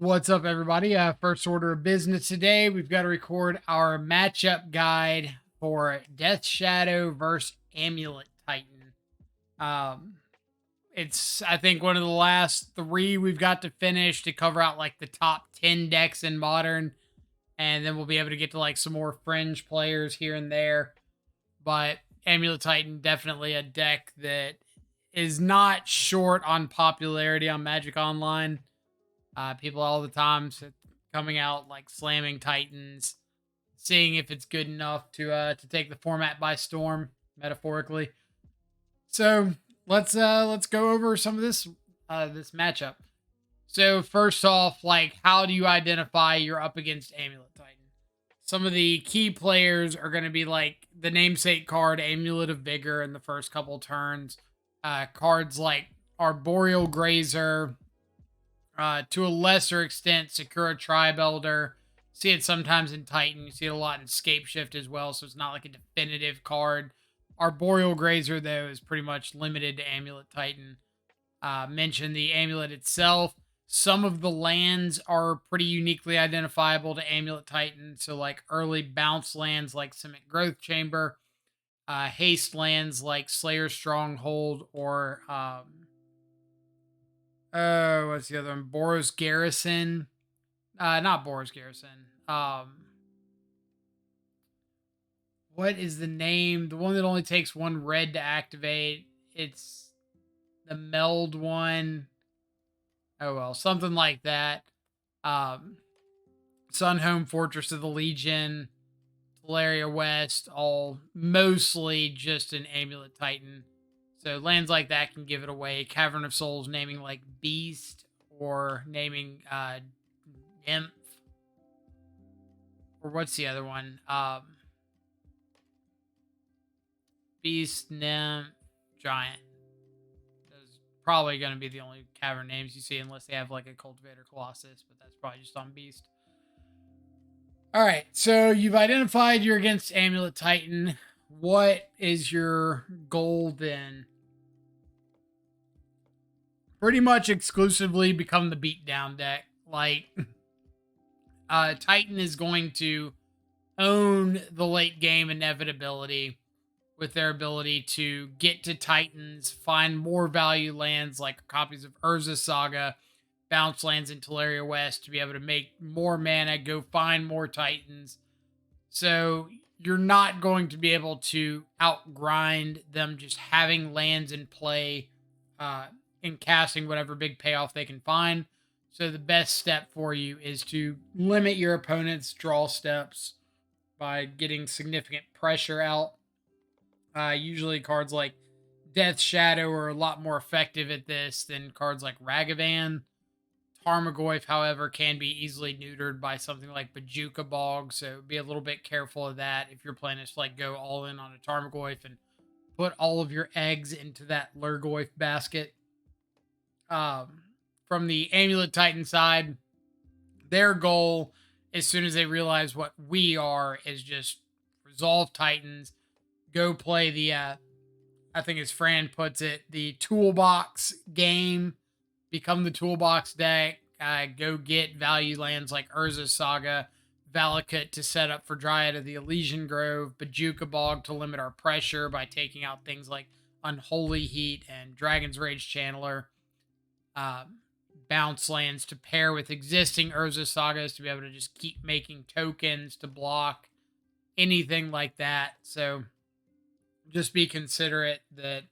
What's up, everybody? First order of business today. We've got to record our matchup guide for Death Shadow versus Amulet Titan. Um, it's, I think, one of the last three we've got to finish to cover out like the top 10 decks in Modern. And then we'll be able to get to like some more fringe players here and there. But Amulet Titan, definitely a deck that is not short on popularity on Magic Online. People all the time coming out like slamming Titans, seeing if it's good enough to take the format by storm, metaphorically. So let's go over some of this matchup. So first off, like, how do you identify you're up against Amulet Titan? Some of the key players are going to be like the namesake card Amulet of Vigor in the first couple turns. Cards like Arboreal Grazer, to a lesser extent, Sakura Tribe Elder. See it sometimes in Titan. You see it a lot in Scape Shift as well, so it's not like a definitive card. Arboreal Grazer, though, is pretty much limited to Amulet Titan. Mention the Amulet itself. Some of the lands are pretty uniquely identifiable to Amulet Titan. So, like early bounce lands like Cement Growth Chamber, haste lands like Slayer Stronghold, or oh, what's the other one? Boros Garrison. Not Boros Garrison. What is the name? The one that only takes one red to activate. It's the meld one. Oh well, something like that. Um, Sunhome Fortress of the Legion, Teleria West, all mostly just an Amulet Titan. So lands like that can give it away. Cavern of Souls naming like Beast, or naming Nymph. Or what's the other one? Beast, Nymph, Giant. Those probably going to be the only cavern names you see unless they have like a Cultivator Colossus, but that's probably just on Beast. All right, so you've identified you're against Amulet Titan. What is your goal then? Pretty much exclusively become the beatdown deck. Like, Titan is going to own the late game inevitability with their ability to get to Titans, find more value lands like copies of Urza Saga, bounce lands in Teleria West to be able to make more mana, go find more Titans. So you're not going to be able to outgrind them just having lands in play and casting whatever big payoff they can find. So the best step for you is to limit your opponent's draw steps by getting significant pressure out. Usually cards like Death Shadow are a lot more effective at this than cards like Ragavan. Tarmogoyf, however, can be easily neutered by something like Bajuka Bog, so be a little bit careful of that if you're planning to like go all in on a Tarmogoyf and put all of your eggs into that Lurgoyf basket. From the Amulet Titan side, their goal, as soon as they realize what we are, is just resolve Titans, go play the, I think as Fran puts it, the toolbox game, become the toolbox deck, go get value lands like Urza Saga, Valakut to set up for Dryad of the Elysian Grove, Bajuka Bog to limit our pressure by taking out things like Unholy Heat and Dragon's Rage Channeler. Bounce lands to pair with existing Urza Sagas to be able to just keep making tokens to block anything like that. So just be considerate that,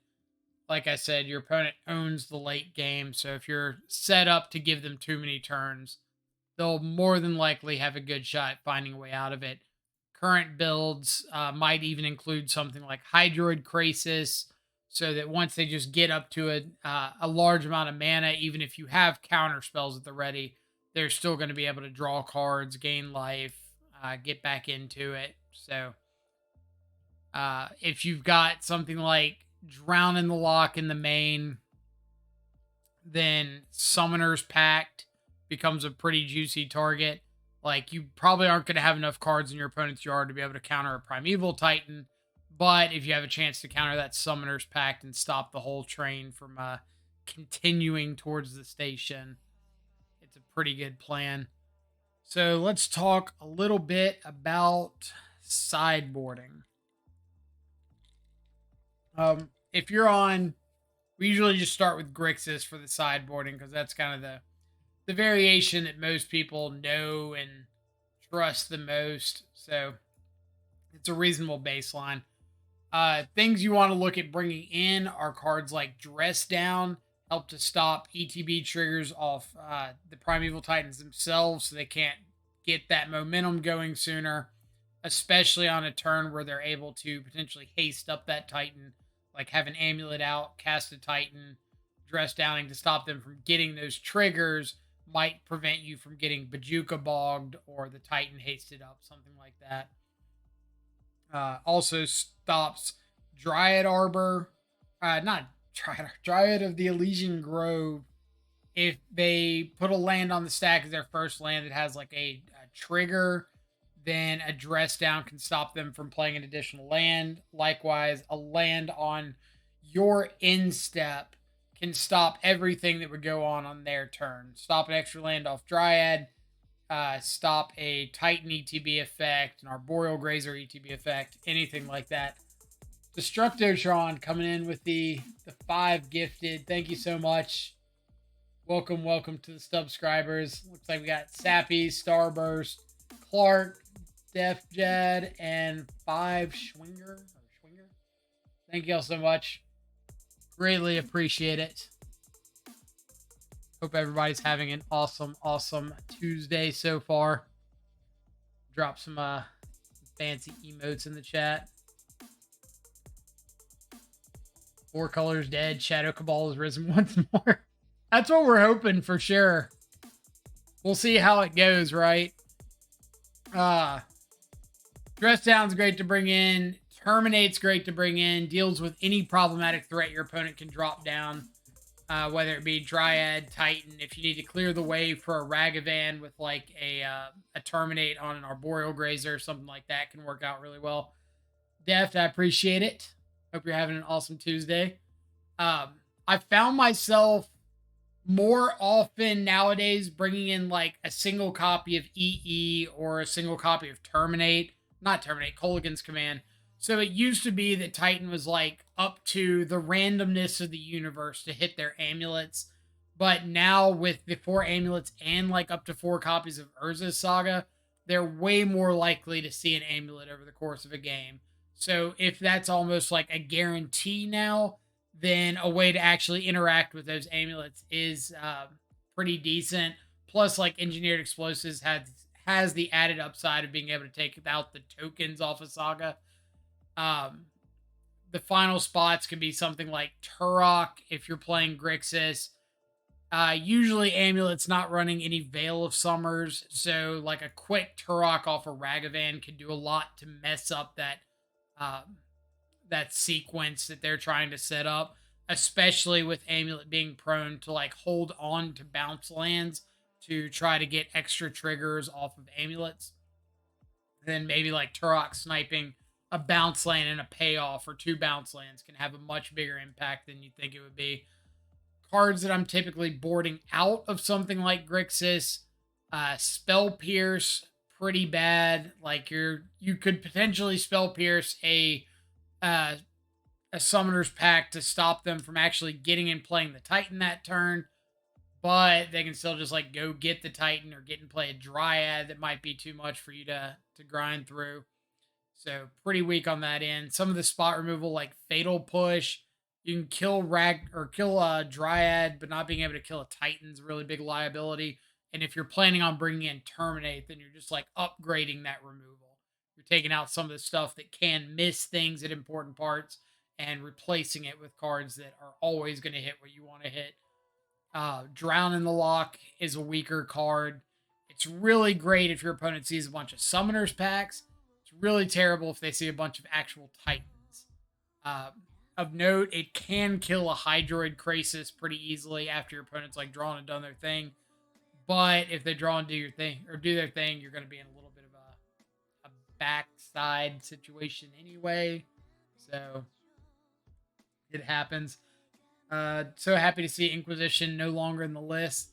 like I said, your opponent owns the late game. So if you're set up to give them too many turns, they'll more than likely have a good shot at finding a way out of it. Current builds might even include something like Hydroid Krasis, so that once they just get up to a large amount of mana, even if you have counter spells at the ready, they're still going to be able to draw cards, gain life, get back into it. So if you've got something like Drown in the Lock in the main, then Summoner's Pact becomes a pretty juicy target. Like, you probably aren't going to have enough cards in your opponent's yard to be able to counter a Primeval Titan, but if you have a chance to counter that Summoner's Pact and stop the whole train from continuing towards the station, it's a pretty good plan. So let's talk a little bit about sideboarding. If you're on, we usually just start with Grixis for the sideboarding because that's kind of the variation that most people know and trust the most. So it's a reasonable baseline. Things you want to look at bringing in are cards like Dress Down, help to stop ETB triggers off the Primeval Titans themselves so they can't get that momentum going sooner, especially on a turn where they're able to potentially haste up that Titan, like have an Amulet out, cast a Titan, Dress Downing to stop them from getting those triggers might prevent you from getting Bajuka bogged or the Titan hasted up, something like that. Also stops Dryad Arbor, not Dryad of the Elysian Grove. If they put a land on the stack as their first land that has like a trigger, then a Dress Down can stop them from playing an additional land. Likewise, a land on your instep can stop everything that would go on their turn. Stop an extra land off Dryad, stop a Titan ETB effect, an Arboreal Grazer ETB effect, anything like that. Destructotron coming in with the 5 gifted. Thank you so much. Welcome to the subscribers. Looks like we got Sappy, Starburst, Clark, Def Jad, and 5 Schwinger. Thank you all so much. Greatly appreciate it. Hope everybody's having an awesome Tuesday so far. Drop some fancy emotes in the chat. 4 colors dead. Shadow Cabal has risen once more. That's what we're hoping for sure. We'll see how it goes, right? Dress Down's great to bring in. Terminate's great to bring in. Deals with any problematic threat your opponent can drop down. Whether it be Dryad, Titan, if you need to clear the way for a Ragavan with like a Terminate on an Arboreal Grazer or something like that can work out really well. Deft, I appreciate it. Hope you're having an awesome Tuesday. I found myself more often nowadays bringing in like a single copy of EE or a single copy of Kolaghan's Command. So it used to be that Titan was like up to the randomness of the universe to hit their amulets. But now with the 4 amulets and like up to 4 copies of Urza's Saga, they're way more likely to see an amulet over the course of a game. So if that's almost like a guarantee now, then a way to actually interact with those amulets is pretty decent. Plus, like Engineered Explosives has the added upside of being able to take out the tokens off of Saga. The final spots can be something like Turok if you're playing Grixis. Usually Amulet's not running any Veil of Summers, so like a quick Turok off a Ragavan can do a lot to mess up that sequence that they're trying to set up, especially with Amulet being prone to like hold on to bounce lands to try to get extra triggers off of amulets. Then maybe like Turok sniping a bounce land and a payoff or 2 bounce lands can have a much bigger impact than you think it would be. Cards that I'm typically boarding out of something like Grixis, Spell Pierce, pretty bad. Like you could potentially Spell Pierce a Summoner's Pact to stop them from actually getting and playing the Titan that turn, but they can still just like go get the Titan or get and play a Dryad that might be too much for you to grind through. So pretty weak on that end. Some of the spot removal like Fatal Push, you can kill Dryad, but not being able to kill a Titan's a really big liability. And if you're planning on bringing in Terminate, then you're just like upgrading that removal. You're taking out some of the stuff that can miss things at important parts and replacing it with cards that are always going to hit what you want to hit. Drown in the Lock is a weaker card. It's really great if your opponent sees a bunch of Summoners Packs. It's really terrible if they see a bunch of actual Titans. Of note, it can kill a Hydroid Krasis pretty easily after your opponent's like drawn and done their thing. But if they draw and do their thing, you're going to be in a little bit of a backside situation anyway. So it happens. So happy to see Inquisition no longer in the list.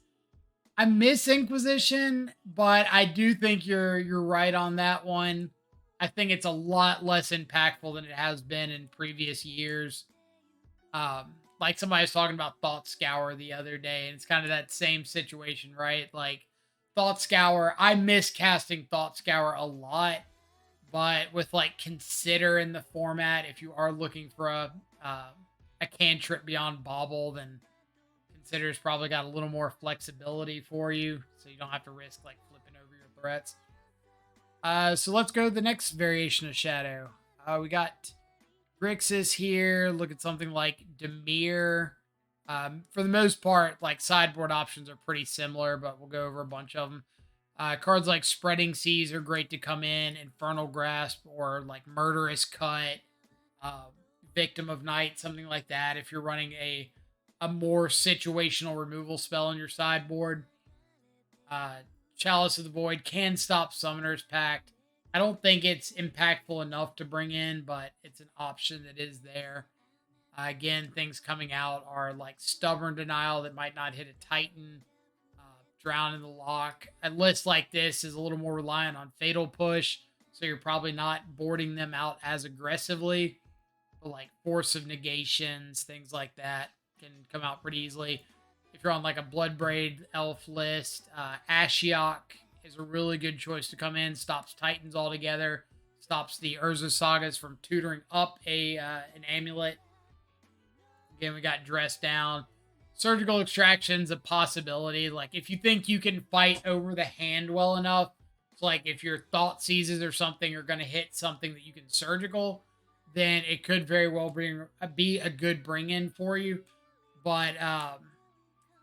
I miss Inquisition, but I do think you're right on that one. I think it's a lot less impactful than it has been in previous years. Like somebody was talking about Thought Scour the other day, and it's kind of that same situation, right? Like Thought Scour, I miss casting Thought Scour a lot, but with like Consider in the format, if you are looking for a cantrip beyond Bauble, then Consider's probably got a little more flexibility for you, so you don't have to risk like flipping over your threats. So let's go to the next variation of Shadow. We got Grixis here. Look at something like Demir. For the most part, like sideboard options are pretty similar, but we'll go over a bunch of them. Cards like Spreading Seas are great to come in, Infernal Grasp, or like Murderous Cut, uh, Victim of Night, something like that. If you're running a more situational removal spell in your sideboard, uh, Chalice of the Void can stop Summoner's Pact. I don't think it's impactful enough to bring in, but it's an option that is there. Again, things coming out are like Stubborn Denial that might not hit a Titan, Drown in the Lock. A list like this is a little more reliant on Fatal Push, so you're probably not boarding them out as aggressively. But like Force of Negations, things like that can come out pretty easily. If you're on like a Bloodbraid Elf list, Ashiok is a really good choice to come in. Stops Titans altogether. Stops the Urza Sagas from tutoring up an amulet. Again, we got Dress Down. Surgical Extraction's a possibility. Like, if you think you can fight over the hand well enough, so like if your Thought Seizes or something are going to hit something that you can surgical, then it could very well be a good bring in for you. But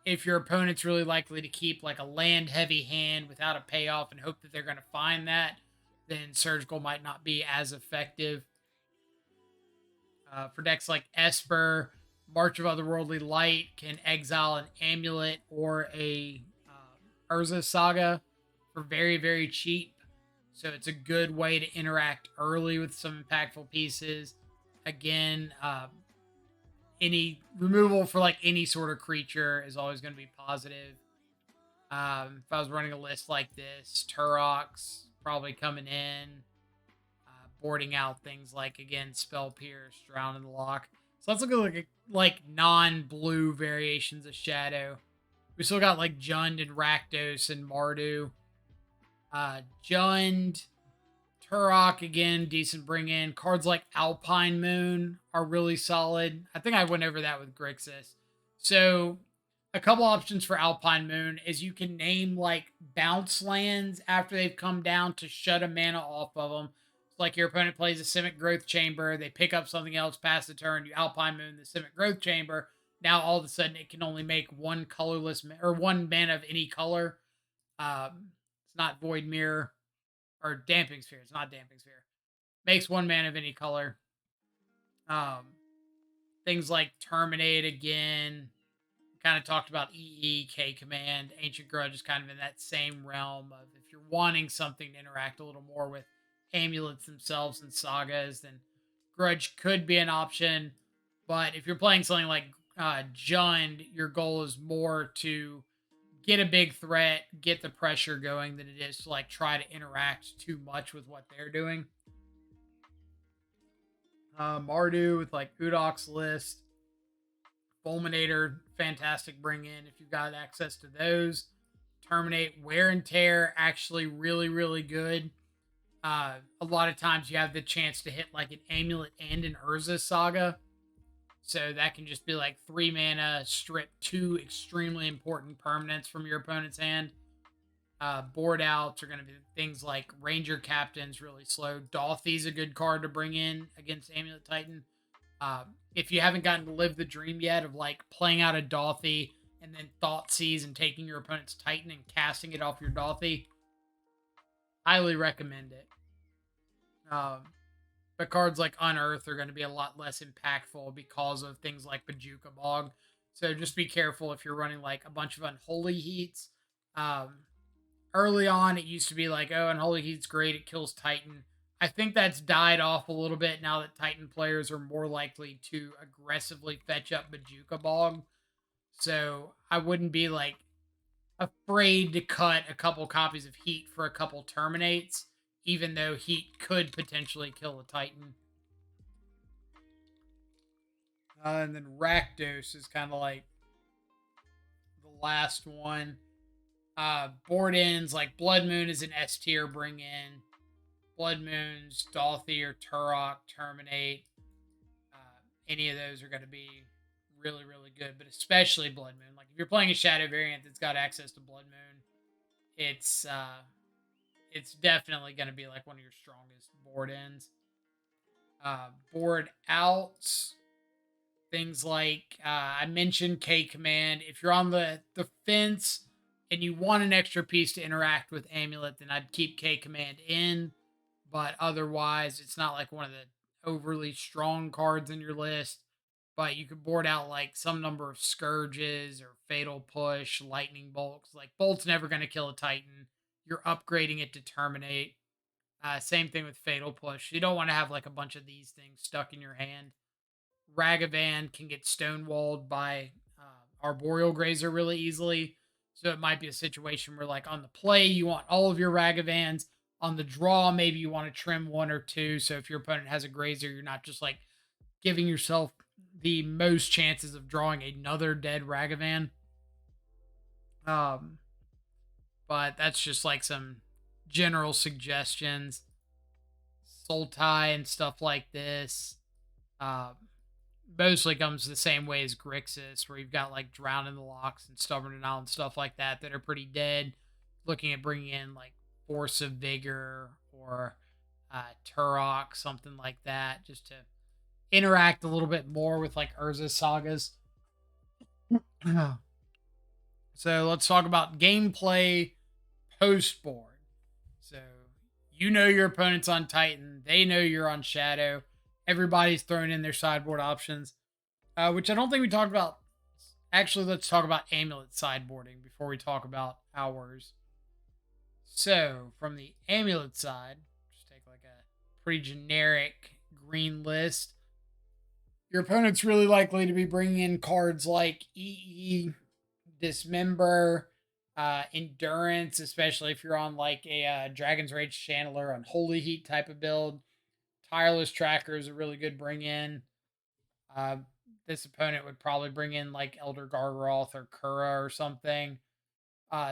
if your opponent's really likely to keep like a land heavy hand without a payoff and hope that they're going to find that, then surgical might not be as effective. For decks like Esper, March of Otherworldly Light can exile an amulet or a Urza Saga for very, very cheap. So it's a good way to interact early with some impactful pieces. Again, any removal for like any sort of creature is always going to be positive. If I was running a list like this, Turok's probably coming in, boarding out things like again Spell Pierce, Drown in the Lock. So let's look at like non-blue variations of Shadow. We still got like Jund and Rakdos and Mardu. Jund, Turok again, decent bring in. Cards like Alpine Moon are really solid. I think I went over that with Grixis. So a couple options for Alpine Moon is you can name like bounce lands after they've come down to shut a mana off of them. So like your opponent plays a Simic Growth Chamber, they pick up something else past the turn, you Alpine Moon the Simic Growth Chamber. Now all of a sudden it can only make one colorless or one mana of any color. It's not Void Mirror or Damping Sphere. It's not Damping Sphere. Makes one mana of any color. Um, Things like Terminate again. Kind of talked about EE, K Command. Ancient Grudge is kind of in that same realm of if you're wanting something to interact a little more with amulets themselves and sagas, then Grudge could be an option. But if you're playing something like Jund, your goal is more to get a big threat, get the pressure going than it is to like try to interact too much with what they're doing. Mardu with like Udok's list. Fulminator, fantastic bring in if you've got access to those. Terminate, Wear and Tear, actually really, really good. A lot of times you have the chance to hit like an Amulet and an Urza Saga. So that can just be like 3 mana, strip 2 extremely important permanents from your opponent's hand. Board outs are going to be things like Ranger Captain's really slow. Dolthy's a good card to bring in against Amulet Titan. If you haven't gotten to live the dream yet of like playing out a Dolthy and then Thoughtseize and taking your opponent's Titan and casting it off your Dolthy, highly recommend it. But cards like Unearth are going to be a lot less impactful because of things like Bajuka Bog. So just be careful if you're running like a bunch of Unholy Heats. Early on, it used to be like, oh, Unholy Heat's great, it kills Titan. I think that's died off a little bit now that Titan players are more likely to aggressively fetch up Bajuka Bog. So I wouldn't be like afraid to cut a couple copies of Heat for a couple Terminates, even though Heat could potentially kill a Titan. And then Rakdos is kind of like the last one. Board ends like Blood Moon is an S tier bring in. Blood Moons, Dolthy or Turok, Terminate. Any of those are going to be really, really good, but especially Blood Moon. Like if you're playing a Shadow variant that's got access to Blood Moon, it's definitely going to be like one of your strongest board ends. Board outs, things like I mentioned K Command. If you're on the fence and you want an extra piece to interact with Amulet, then I'd keep K Command in. But otherwise, it's not like one of the overly strong cards in your list. But you could board out like some number of Scourges or Fatal Push, Lightning Bolts. Like Bolt's never going to kill a Titan. You're upgrading it to Terminate. Same thing with Fatal Push. You don't want to have like a bunch of these things stuck in your hand. Ragavan can get stonewalled by Arboreal Grazer really easily. So it might be a situation where, like, on the play, you want all of your Ragavans. On the draw, maybe you want to trim one or two. So if your opponent has a Grazer, you're not just like giving yourself the most chances of drawing another dead Ragavan. But that's just like some general suggestions. Sultai and stuff like this. Mostly comes the same way as Grixis, where you've got like Drown in the Locks and Stubborn Denial and stuff like that that are pretty dead. Looking at bringing in like Force of Vigor or Turok, something like that, just to interact a little bit more with like Urza Sagas. So let's talk about gameplay post board. So you know your opponent's on Titan, they know you're on Shadow. Everybody's throwing in their sideboard options, which I don't think we talked about. Actually, let's talk about Amulet sideboarding before we talk about ours. So, from the Amulet side, just take like a pretty generic green list. Your opponent's really likely to be bringing in cards like EE, Dismember, Endurance, especially if you're on like a Dragon's Rage Channeler, Unholy Heat type of build. Tireless Tracker is a really good bring in. This opponent would probably bring in like Elder Gargaroth or Kura or something.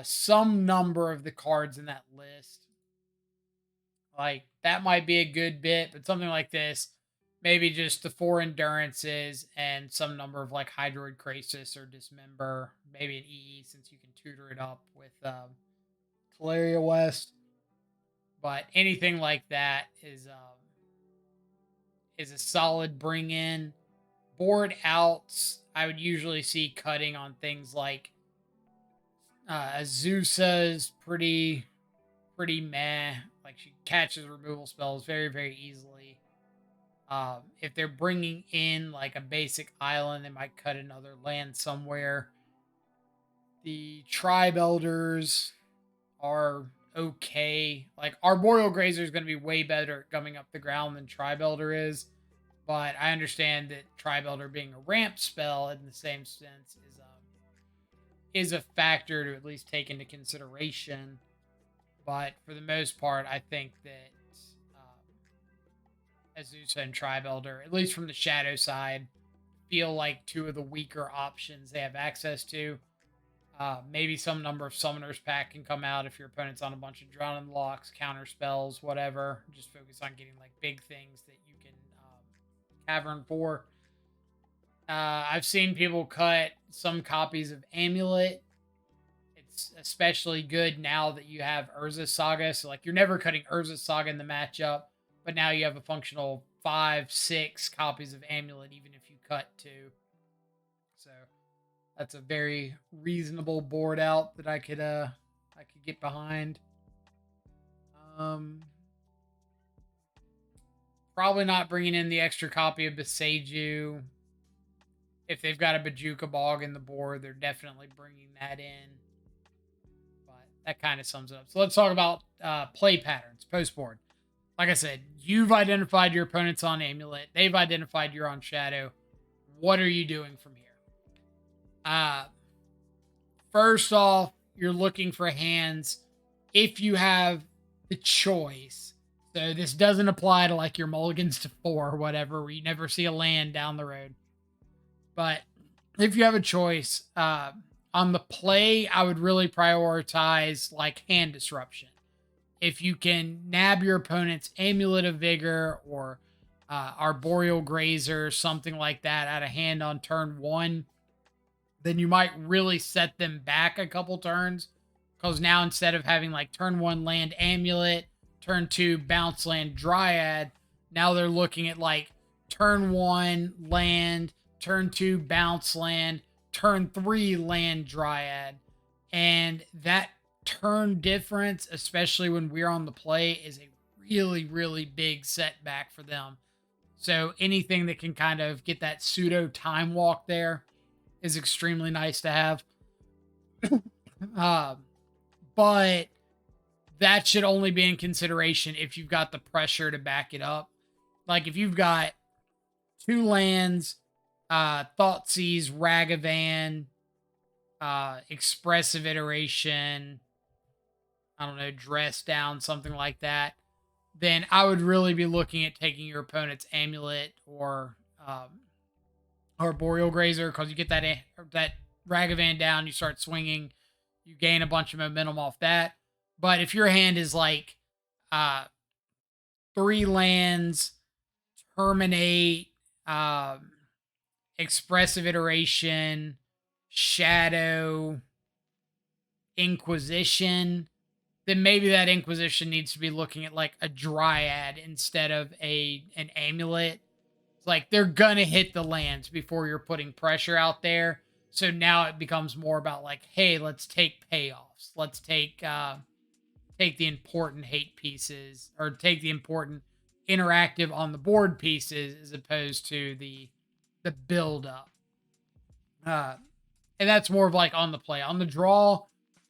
Some number of the cards in that list. Like that might be a good bit, but something like this, maybe just the 4 endurances and some number of like Hydroid Krasis or Dismember, maybe an EE since you can tutor it up with Teleria West. But anything like that is a solid bring in. Board outs, I would usually see cutting on things like Azusa's pretty meh. Like she catches removal spells very, very easily. If they're bringing in like a basic island, they might cut another land somewhere. The Tribe Elders are okay. Like Arboreal Grazer is going to be way better at gumming up the ground than Tribe Elder is. But I understand that Tribe Elder being a ramp spell in the same sense is a factor to at least take into consideration. But for the most part, I think that Azusa and Tribe Elder, at least from the Shadow side, feel like two of the weaker options they have access to. Maybe some number of Summoners Pack can come out if your opponent's on a bunch of Drowning Locks, counter spells, whatever. Just focus on getting like big things that you can Cavern for. I've seen people cut some copies of Amulet. It's especially good now that you have Urza Saga. So like you're never cutting Urza Saga in the matchup, but now you have a functional 5, 6 copies of Amulet, even if you cut 2. So that's a very reasonable board out that I could get behind. Probably not bringing in the extra copy of Beseiju. If they've got a Bajuka Bog in the board, they're definitely bringing that in. But that kind of sums it up. So let's talk about play patterns post board. Like I said, you've identified your opponents on Amulet. They've identified you're on Shadow. What are you doing from here? First off, you're looking for hands if you have the choice. So this doesn't apply to like your mulligans to 4 or whatever, where you never see a land down the road. But if you have a choice, on the play, I would really prioritize like hand disruption. If you can nab your opponent's Amulet of Vigor or Arboreal Grazer, something like that, out of hand on turn 1, then you might really set them back a couple turns. Because now instead of having like turn 1 land Amulet, turn 2 bounce land Dryad, now they're looking at like turn 1 land, turn 2 bounce land, turn 3 land Dryad. And that turn difference, especially when we're on the play, is a really, really big setback for them. So anything that can kind of get that pseudo time walk there is extremely nice to have. But that should only be in consideration if you've got the pressure to back it up. Like if you've got 2 lands, Thoughtseize, Ragavan, Expressive Iteration, I don't know, Dress Down, something like that, then I would really be looking at taking your opponent's Amulet or Boreal Grazer, because you get that Ragavan down, you start swinging, you gain a bunch of momentum off that. But if your hand is like 3 lands, Terminate, Expressive Iteration, Shadow, Inquisition, then maybe that Inquisition needs to be looking at like a Dryad instead of an Amulet. It's like they're gonna hit the lands before you're putting pressure out there. So now it becomes more about like, hey, let's take payoffs. Let's take the important hate pieces, or take the important interactive on the board pieces, as opposed to the build up. And that's more of like on the play. On the draw,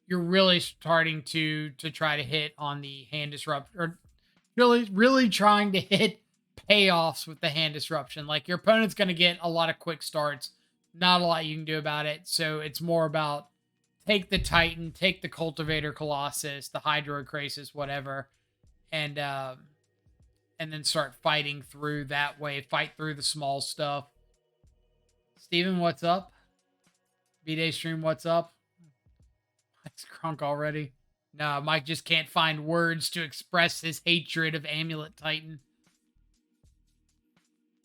you're really starting to try to hit on the hand disrupt, or really trying to hit payoffs with the hand disruption. Like your opponent's going to get a lot of quick starts, not a lot you can do about it. So it's more about take the Titan, take the Cultivator Colossus, the Hydroichrasis, whatever, and then start fighting through that way. Fight through the small stuff. Steven, what's up? B-Day Stream, what's up? It's Crunk already. No, Mike just can't find words to express his hatred of Amulet Titan.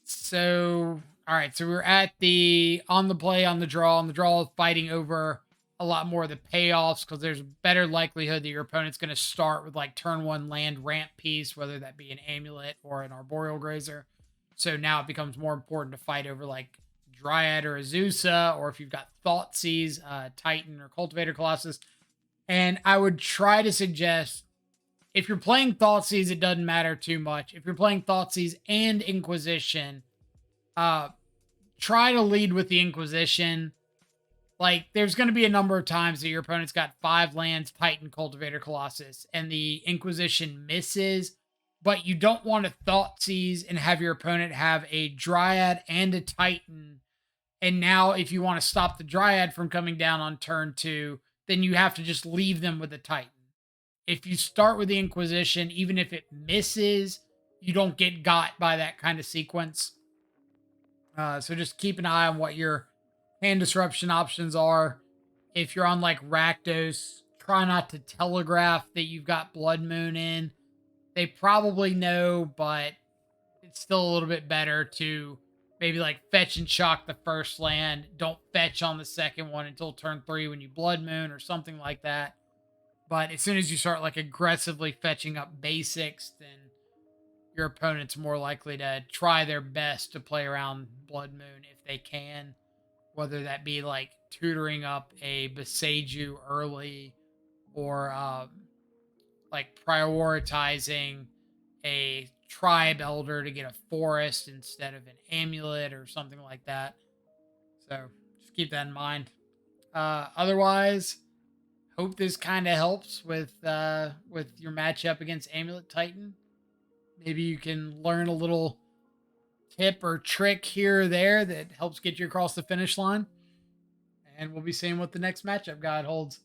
So, all right. So we're at the on the play, on the draw, fighting over a lot more of the payoffs, because there's a better likelihood that your opponent's going to start with like turn 1 land ramp piece, whether that be an Amulet or an Arboreal Grazer. So now it becomes more important to fight over like Dryad or Azusa, or if you've got Thoughtseize, Titan, or Cultivator Colossus. And I would try to suggest, if you're playing Thoughtseize, it doesn't matter too much. If you're playing Thoughtseize and Inquisition, try to lead with the Inquisition. Like, there's going to be a number of times that your opponent's got 5 lands, Titan, Cultivator, Colossus, and the Inquisition misses, but you don't want to Thoughtseize and have your opponent have a Dryad and a Titan. And now if you want to stop the Dryad from coming down on turn 2, then you have to just leave them with a Titan. If you start with the Inquisition, even if it misses, you don't get got by that kind of sequence. So just keep an eye on what your hand disruption options are. If you're on like Rakdos, try not to telegraph that you've got Blood Moon in. They probably know, but it's still a little bit better to maybe like fetch and shock the first land. Don't fetch on the second one until turn 3 when you Blood Moon or something like that. But as soon as you start like aggressively fetching up basics, then your opponent's more likely to try their best to play around Blood Moon if they can. Whether that be like tutoring up a Beseiju early, or like prioritizing a Tribe Elder to get a forest instead of an Amulet or something like that. So just keep that in mind. Otherwise, hope this kind of helps with your matchup against Amulet Titan. Maybe you can learn a little tip or trick here or there that helps get you across the finish line. And we'll be seeing what the next matchup guide holds.